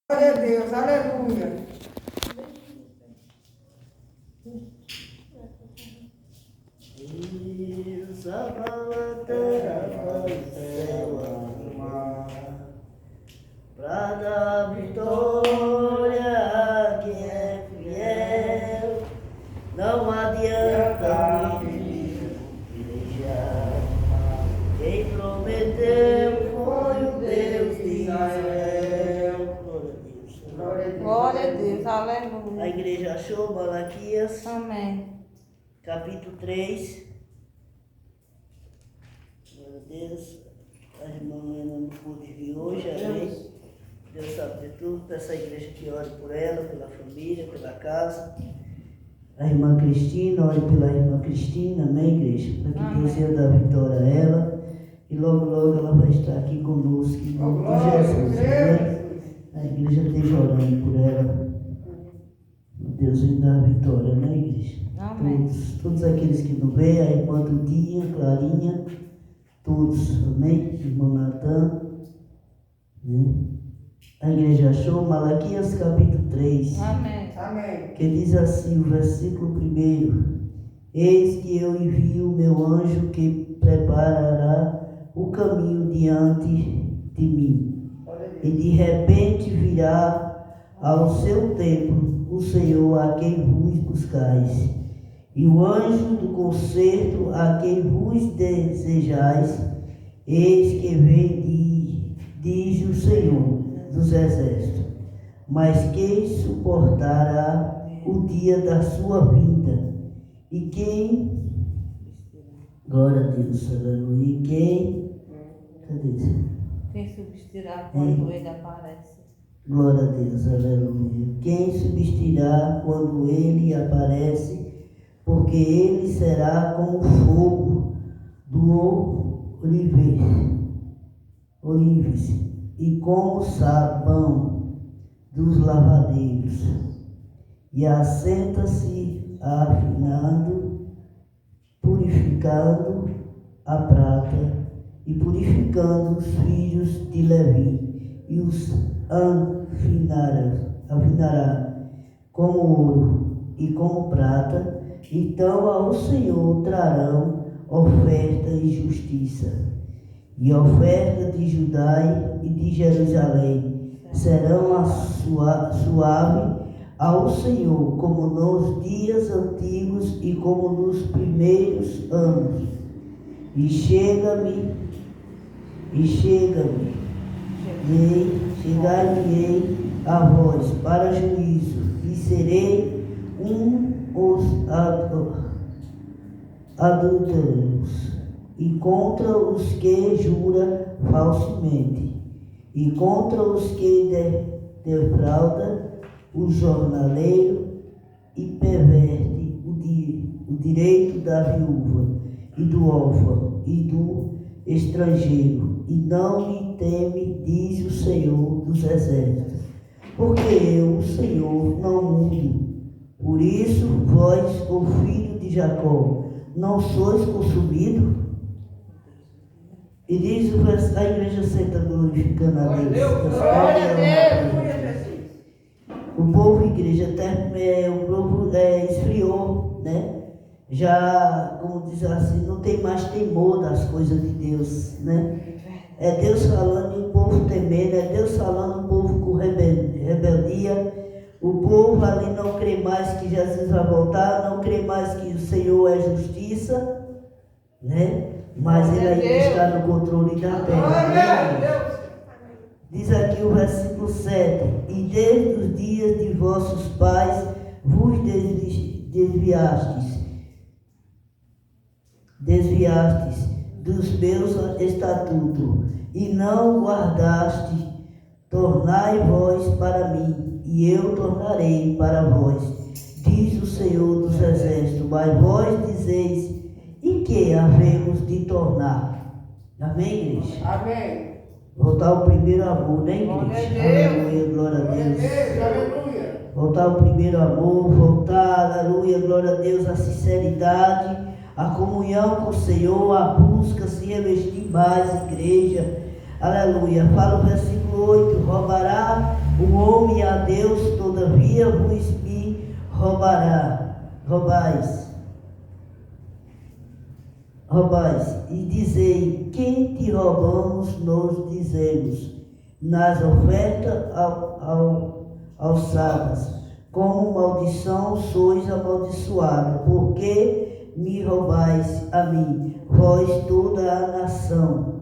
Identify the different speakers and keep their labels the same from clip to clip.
Speaker 1: Glória a Deus, aleluia.
Speaker 2: Pra dar vitória a quem é fiel, não adianta me pelejar. Quem prometeu foi o Deus de Israel.
Speaker 3: Glória a Deus, aleluia.
Speaker 2: A igreja achou Malaquias,
Speaker 3: Amém.
Speaker 2: capítulo 3. Glória a Deus. A irmã Helena não pôde vir hoje, amém. Deus sabe de tudo. Peço à igreja que ore por ela, pela família, pela casa. A irmã Cristina, ore pela irmã Cristina, amém, igreja? Para que
Speaker 3: Amém.
Speaker 2: Deus venha dar vitória a ela. E logo, logo ela vai estar aqui conosco, em nome de Jesus, amém? A igreja esteja orando por ela. Deus venha dar vitória, né, igreja?
Speaker 3: Amém.
Speaker 2: Todos aqueles que não veem, a irmã Dudinha, Clarinha, todos, amém? Irmão Natan, né? A igreja achou Malaquias capítulo 3,
Speaker 3: Amém.
Speaker 1: Amém.
Speaker 2: que diz assim, o versículo 1: Eis que eu envio o meu anjo que preparará o caminho diante de mim, e de repente virá ao seu templo o Senhor a quem vos buscais, e o anjo do concerto a quem vos desejais. Eis que vem, diz o Senhor dos exércitos. Mas quem suportará o dia da sua vinda? E quem, glória a Deus, aleluia, e quem, cadê isso?
Speaker 3: Quem substituirá quando ele aparece?
Speaker 2: Glória a Deus, aleluia. Quem substituirá quando ele aparece? Porque ele será como o fogo do olives e como o sabão dos lavadeiros. E assenta-se afinando, purificando a prata e purificando os filhos de Levi, e os afinará como ouro e como prata. Então ao Senhor trarão oferta e justiça, e oferta de Judá e de Jerusalém serão suave ao Senhor, como nos dias antigos e como nos primeiros anos. E chegar-me-ei a vós para juízo, e serei os adúlteros, e contra os que jura falsamente, e contra os que defrauda o jornaleiro, e perverte o direito da viúva, e do órfão, e do estrangeiro, e não me teme, diz o Senhor dos exércitos, porque eu, o Senhor, não mudo. Por isso, vós, o filho de Jacó, não sois consumido? E diz o verso, a igreja senta glorificando a Deus.
Speaker 1: Glória a Deus.
Speaker 2: O povo, igreja, o povo esfriou, né? Já, como diz assim, não tem mais temor das coisas de Deus, né? É Deus falando e o povo temendo, é Deus falando e o povo com rebeldia. O povo ali não crê mais que Jesus vai voltar, não crê mais que o Senhor é justiça, né? Mas Ele ainda está no controle da terra. Né? Diz aqui o versículo 7: E desde os dias de vossos pais vos desviastes dos meus estatutos, e não guardaste. Tornai vós para mim, e eu tornarei para vós, diz o Senhor dos exércitos. Mas vós dizeis, e que havemos de tornar? Amém, igreja?
Speaker 1: Amém.
Speaker 2: Voltar ao primeiro amor, né, igreja? Aleluia, glória a Deus.
Speaker 1: Aleluia.
Speaker 2: Voltar ao primeiro amor, voltar, aleluia, glória a Deus, a sinceridade, a comunhão com o Senhor, a busca, se revestir mais, igreja. Aleluia. Fala o versículo 8: roubará o homem Deus, todavia, vos me roubais, e dizei, quem te roubamos, nós dizemos, nas ofertas alçadas, como maldição sois amaldiçoados, porque me roubais a mim, vós toda a nação.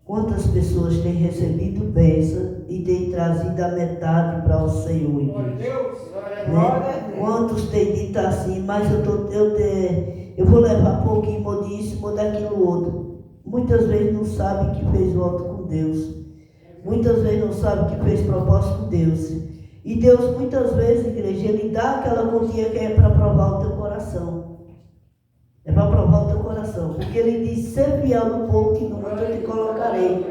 Speaker 2: Quantas pessoas têm recebido bênção e têm trazido a metade para o Senhor, igreja? Né? Quantos têm dito assim, mas eu vou levar pouquinho, ou disso, ou daquilo outro. Muitas vezes não sabe que fez voto com Deus. Muitas vezes não sabe que fez propósito com Deus. E Deus, muitas vezes, igreja, Ele dá aquela quantia que é para provar o teu coração. É para provar o teu coração. Porque Ele diz, ser fiel no pouco que no muito eu te colocarei.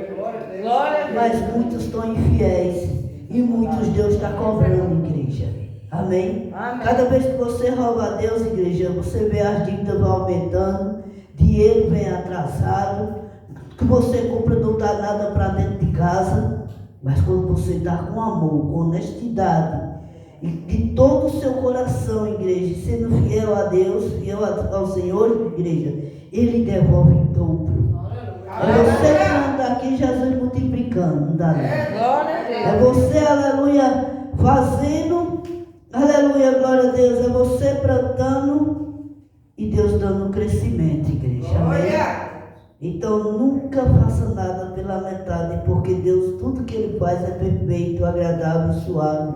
Speaker 2: Mas muitos estão infiéis. E muitos Deus está cobrando, igreja. Amém?
Speaker 3: Amém.
Speaker 2: Cada vez que você rouba a Deus, igreja, você vê as dívidas vão aumentando, dinheiro vem atrasado, que você compra não dá nada para dentro de casa, mas quando você dá com amor, com honestidade, e de todo o seu coração, igreja, sendo fiel a Deus, fiel ao Senhor, igreja, Ele devolve em dobro. É você que anda aqui, Jesus multiplicando, não dá nada.
Speaker 3: Glória a Deus.
Speaker 2: É você, aleluia, fazendo, aleluia, glória a Deus, é você plantando e Deus dando crescimento, igreja. Amém? Então nunca faça nada pela metade, porque Deus, tudo que Ele faz é perfeito, agradável e suave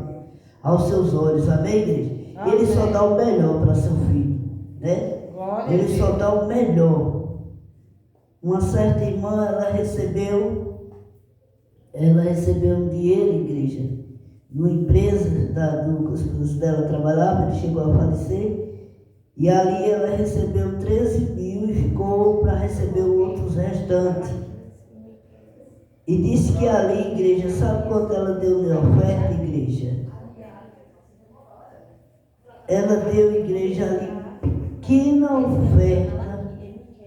Speaker 2: aos seus olhos. Amém, igreja?
Speaker 3: Amém.
Speaker 2: Ele só dá o melhor para seu filho, né?
Speaker 3: Glória a
Speaker 2: Ele
Speaker 3: Deus.
Speaker 2: só dá o melhor. Uma certa irmã, ela recebeu um dinheiro, igreja, numa empresa que dela trabalhava, ele chegou a falecer, e ali ela recebeu 13 mil e ficou para receber outros restantes. E disse que ali, igreja, sabe quanto ela deu de oferta, igreja? Ela deu, igreja, ali pequena oferta,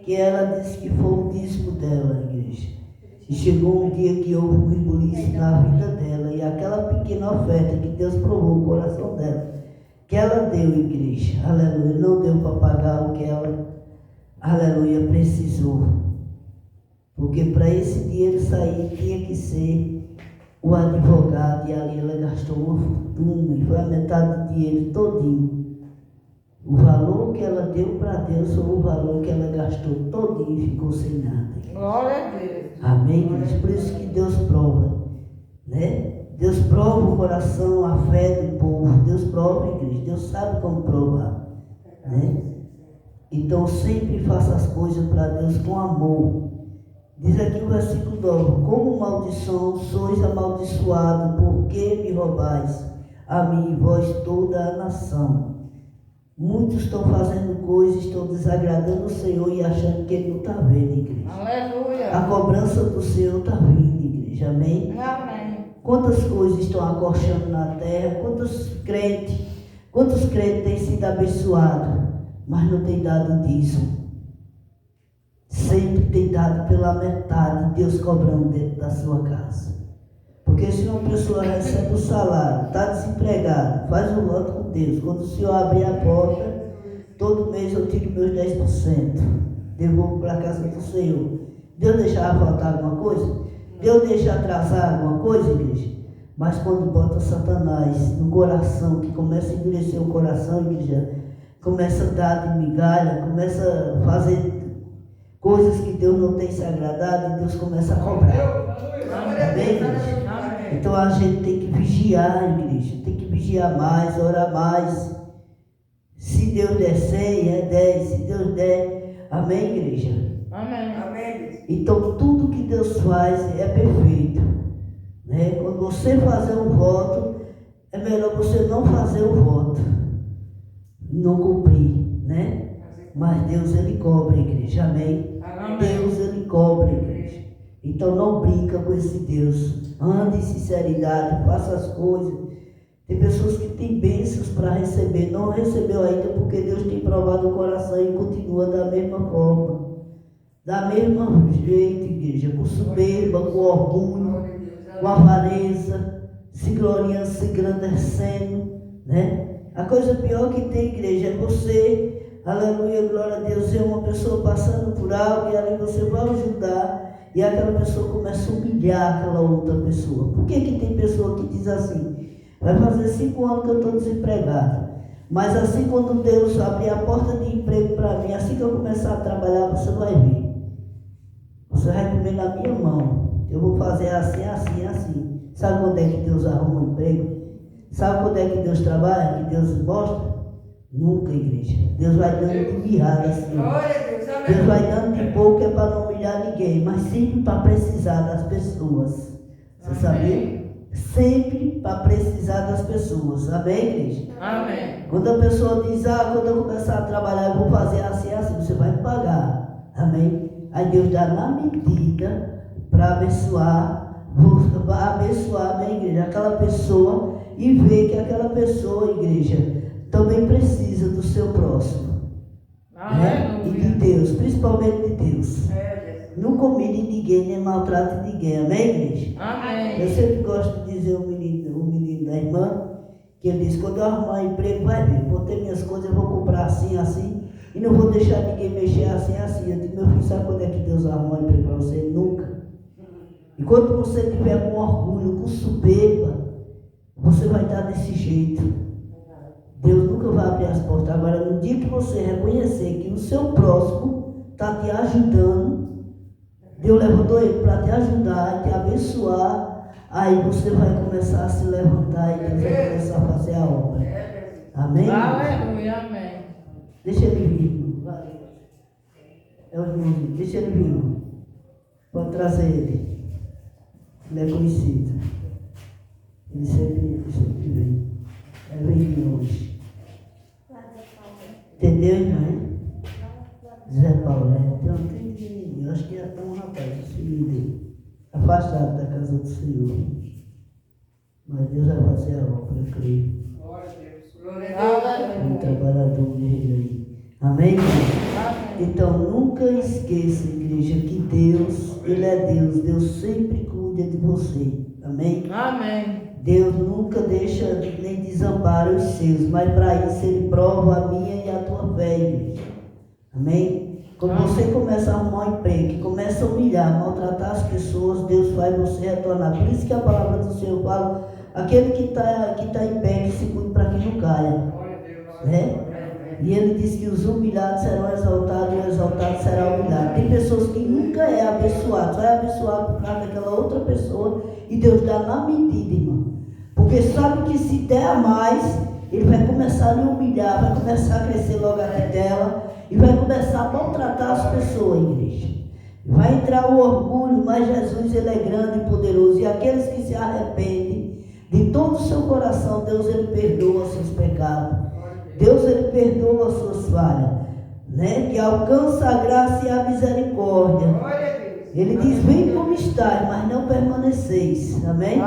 Speaker 2: que ela disse que foi o dízimo dela, igreja. E chegou um dia que houve um rebuliço na vida dela, e aquela pequena oferta que Deus provou o coração dela, que ela deu, igreja, aleluia, não deu para pagar o que ela, aleluia, precisou. Porque para esse dinheiro sair tinha que ser o advogado, e ali ela gastou uma fortuna, e foi a metade do dinheiro todinho. O valor que ela deu para Deus foi o valor que ela gastou todinho e ficou sem nada.
Speaker 3: Glória a Deus.
Speaker 2: Amém, igreja? Por isso que Deus prova, né? Deus prova o coração, a fé do povo. Deus prova, igreja. Deus sabe como provar, né? Então sempre faça as coisas para Deus com amor. Diz aqui o versículo 9: como maldição sois amaldiçoados, porque me roubais a mim, vós toda a nação. Muitos estão fazendo coisas, estão desagradando o Senhor e achando que Ele não está vendo, igreja.
Speaker 3: Aleluia.
Speaker 2: A cobrança do Senhor está vindo, igreja. Amém?
Speaker 3: Amém.
Speaker 2: Quantas coisas estão acorchando na terra, quantos crentes têm sido abençoados, mas não têm dado dízimo. Sempre tem dado pela metade, Deus cobrando dentro da sua casa. Porque se uma pessoa recebe o salário, está desempregado, faz um voto com Deus, quando o Senhor abrir a porta, todo mês eu tiro meus 10%, devolvo para a casa do Senhor. Deus deixar faltar alguma coisa? Deus deixa atrasar alguma coisa, igreja? Mas quando bota Satanás no coração, que começa a endurecer o coração, igreja, começa a dar de migalha, começa a fazer coisas que Deus não tem se agradado, e Deus começa a cobrar. Amém, igreja? Então a gente tem que vigiar, igreja, tem que vigiar mais, orar mais. Se Deus der 100, é 10, se Deus der, amém, igreja?
Speaker 3: Amém.
Speaker 1: Amém.
Speaker 2: Então tudo que Deus faz é perfeito, né? Quando você fazer um voto, é melhor você não fazer o voto, não cumprir, né? Mas Deus, Ele cobra, igreja, amém?
Speaker 3: Amém.
Speaker 2: Deus, Ele cobra, igreja. Então não brinca com esse Deus. Ande em sinceridade, faça as coisas. Tem pessoas que têm bênçãos para receber, não recebeu ainda porque Deus tem provado o coração e continua da mesma forma. Da mesma jeito, igreja, com soberba, com orgulho, com avareza, se gloriando, se engrandecendo, né? A coisa pior que tem, igreja, é você, aleluia, glória a Deus, é uma pessoa passando por algo e ali você vai ajudar e aquela pessoa começa a humilhar aquela outra pessoa. Por que tem pessoa que diz assim, vai fazer 5 anos que eu estou desempregado, mas assim quando Deus abrir a porta de emprego para mim, assim que eu começar a trabalhar, você vai ver. Você vai comer na minha mão. Eu vou fazer assim, assim, assim. Sabe quando é que Deus arruma um emprego? Sabe quando é que Deus trabalha? Que Deus mostra? Nunca, igreja. Deus vai dando de mirada assim. Deus vai dando de pouco é para não humilhar ninguém, mas sempre para precisar das pessoas. Você sabia? Sempre para precisar das pessoas. Amém, igreja?
Speaker 3: Amém.
Speaker 2: Quando a pessoa diz, quando eu começar a trabalhar, eu vou fazer assim, assim, você vai me pagar. Amém? Aí Deus dá na medida para abençoar, amém, igreja, aquela pessoa e ver que aquela pessoa, igreja, também precisa do seu próximo. Né? E de Deus, principalmente de Deus. Nunca humilhe ninguém, nem maltrate ninguém. Amém, igreja?
Speaker 3: Amém.
Speaker 2: Eu sempre gosto de dizer ao menino da irmã, que ele diz, quando eu arrumar um emprego, vai ver, vou ter minhas coisas, eu vou comprar assim, assim, e não vou deixar ninguém mexer assim, assim. Eu digo, meu filho, sabe quando é que Deus arruma um emprego para você? Nunca. E quando você tiver com orgulho, com soberba, você vai estar desse jeito. Deus nunca vai abrir as portas. Agora, no dia que você reconhecer que o seu próximo está te ajudando, Deus levantou ele para te ajudar, te abençoar, aí você vai começar a se levantar e Deus vai começar a fazer a obra. Amém?
Speaker 3: Aleluia, amém.
Speaker 2: Deixa ele vir, irmão. Vai. É o irmão, deixa ele vir, irmão. Pode trazer ele. Ele é conhecido. Ele sempre vem. Ele vem hoje. Entendeu, irmão? Zé Paulo, tem eu acho que já está um rapaz, o filho dele, afastado da casa do Senhor. Mas Deus vai fazer a obra, eu creio.
Speaker 1: Glória a Deus.
Speaker 2: Um trabalhador guerreiro aí. Amém, irmão? Então, nunca esqueça, igreja, que Deus, Ele é Deus. Deus sempre cuida de você. Amém?
Speaker 3: Amém.
Speaker 2: Deus nunca deixa nem desampara os seus, mas para isso Ele prova a minha e a tua fé, igreja. Amém? Quando você começa a arrumar um emprego, que começa a humilhar, maltratar as pessoas, Deus faz você retornar. Por isso que a palavra do Senhor fala, aquele que tá em pé, que se cuide para que não caia. Né? E ele diz que os humilhados serão exaltados e o exaltado será humilhado. Tem pessoas que nunca é abençoado, só é abençoado por causa daquela outra pessoa e Deus dá na medida, irmão. Porque sabe que se der a mais, ele vai começar a lhe humilhar, vai começar a crescer logo aqui dela e vai começar a maltratar as pessoas, igreja. Vai entrar o orgulho, mas Jesus, ele é grande e poderoso. E aqueles que se arrependem de todo o seu coração, Deus, ele perdoa os seus pecados. Deus, ele perdoa as suas falhas, né? Que alcança a graça e a misericórdia. Ele diz, vem como estáis, mas não permaneceis. Amém?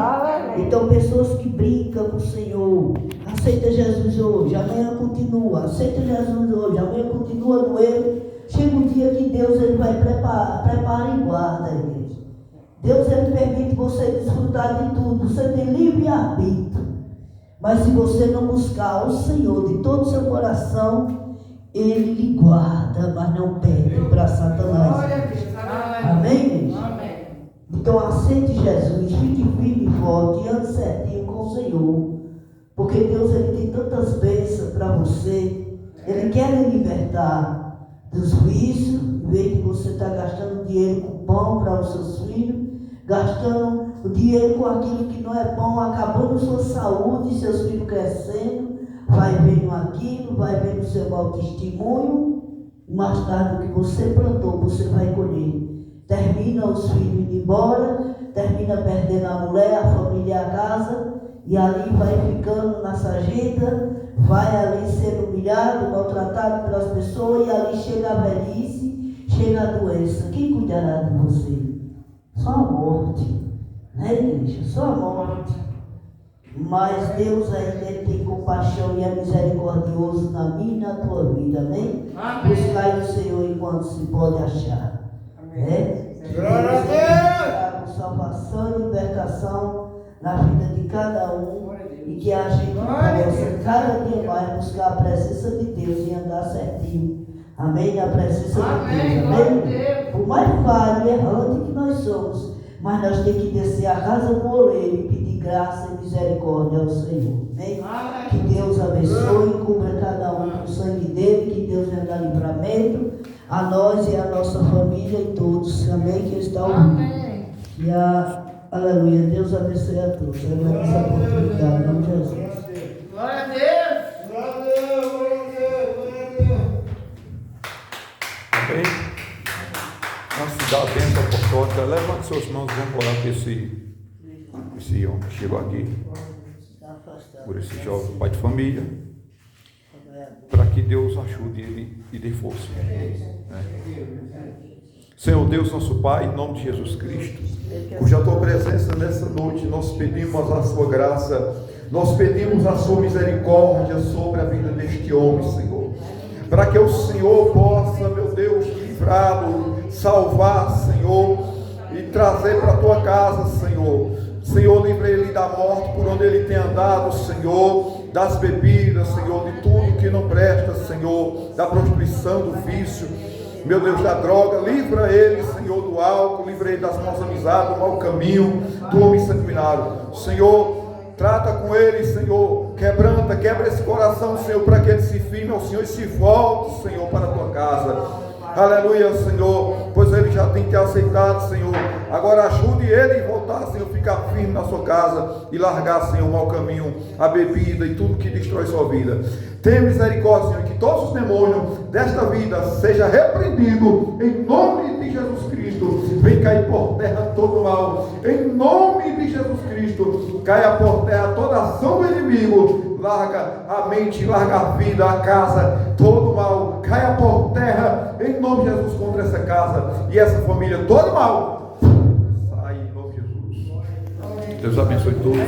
Speaker 2: Então, pessoas que brincam com o Senhor, aceita Jesus hoje, amanhã continua. Aceita Jesus hoje, amanhã continua no erro. Chega um dia que Deus, ele vai preparar e guarda, igreja. Deus, ele permite você desfrutar de tudo. Você tem livre arbítrio. Mas se você não buscar o Senhor de todo o seu coração, Ele lhe guarda, mas não perde para Satanás. Amém?
Speaker 3: Amém.
Speaker 2: Então aceite Jesus, fique firme e forte, ande certinho com o Senhor. Porque Deus, ele tem tantas bênçãos para você. Ele quer lhe libertar dos vícios, em vez de você estar gastando dinheiro com pão para os seus filhos, gastando o dinheiro com aquilo que não é bom, acabando sua saúde, seus filhos crescendo, vai vendo aquilo, vai vendo seu mau testemunho, mais tarde o que você plantou, você vai colher. Termina os filhos indo embora, termina perdendo a mulher, a família, a casa, e ali vai ficando na sarjeta, vai ali sendo humilhado, maltratado pelas pessoas, e ali chega a velhice, chega a doença. Quem cuidará de você? Só a morte. Né, igreja? Só a morte. Mas Deus ainda tem compaixão e é misericordioso na minha e na tua vida, amém? Buscai o Senhor enquanto se pode achar. Né?
Speaker 1: Glória a Deus!
Speaker 2: Com salvação e libertação na vida de cada um e que a gente possa cada dia mais buscar a presença de Deus e andar certinho. Amém? A presença de Deus. Amém? Por mais falho e errante que nós somos, mas nós temos que descer a casa do oleiro e pedir graça e misericórdia ao Senhor. Amém? Que Deus abençoe e cubra cada um com o sangue dele, que Deus venha dar livramento a nós e a nossa família e todos. Amém? Que está ouvindo.
Speaker 3: Amém.
Speaker 2: E aleluia, Deus abençoe a todos. Agradeço essa oportunidade, em nome de Jesus.
Speaker 3: Glória a Deus.
Speaker 4: Amém? Antes de dar a bênção apostólica, levante suas mãos e vamos orar por esse homem que chegou aqui, por esse jovem pai de família, para que Deus ajude ele e dê força. Senhor Deus, nosso Pai, em nome de Jesus Cristo, cuja tua presença nessa noite, nós pedimos a sua graça, nós pedimos a sua misericórdia sobre a vida deste homem, Senhor, para que o Senhor possa, meu Deus, livrá-lo, salvar, Senhor, e trazer para a tua casa, Senhor. Senhor, livre ele da morte por onde ele tem andado, Senhor, das bebidas, Senhor, de tudo que não presta, Senhor, da prostituição, do vício, meu Deus, da droga. Livra ele, Senhor, do álcool, livra ele das más amizades, do mau caminho, do homem sanguinário. Senhor, trata com ele, Senhor, quebra esse coração, Senhor, para que ele se firme ao Senhor e se volte, Senhor, para a tua casa. Aleluia, Senhor, pois ele já tem te aceitado, Senhor. Agora ajude ele a voltar, Senhor, ficar firme na sua casa e largar, Senhor, o mau caminho, a bebida e tudo que destrói sua vida. Tenha misericórdia, Senhor, que todos os demônios desta vida seja repreendido em nome de Jesus Cristo. Vem cair por terra todo mal, em nome de Jesus Cristo. Caia por terra toda ação do inimigo. Larga a mente, larga a vida, a casa, todo mal, caia por terra, em nome de Jesus, contra essa casa e essa família, todo mal, sai em nome de Jesus. Deus abençoe todos.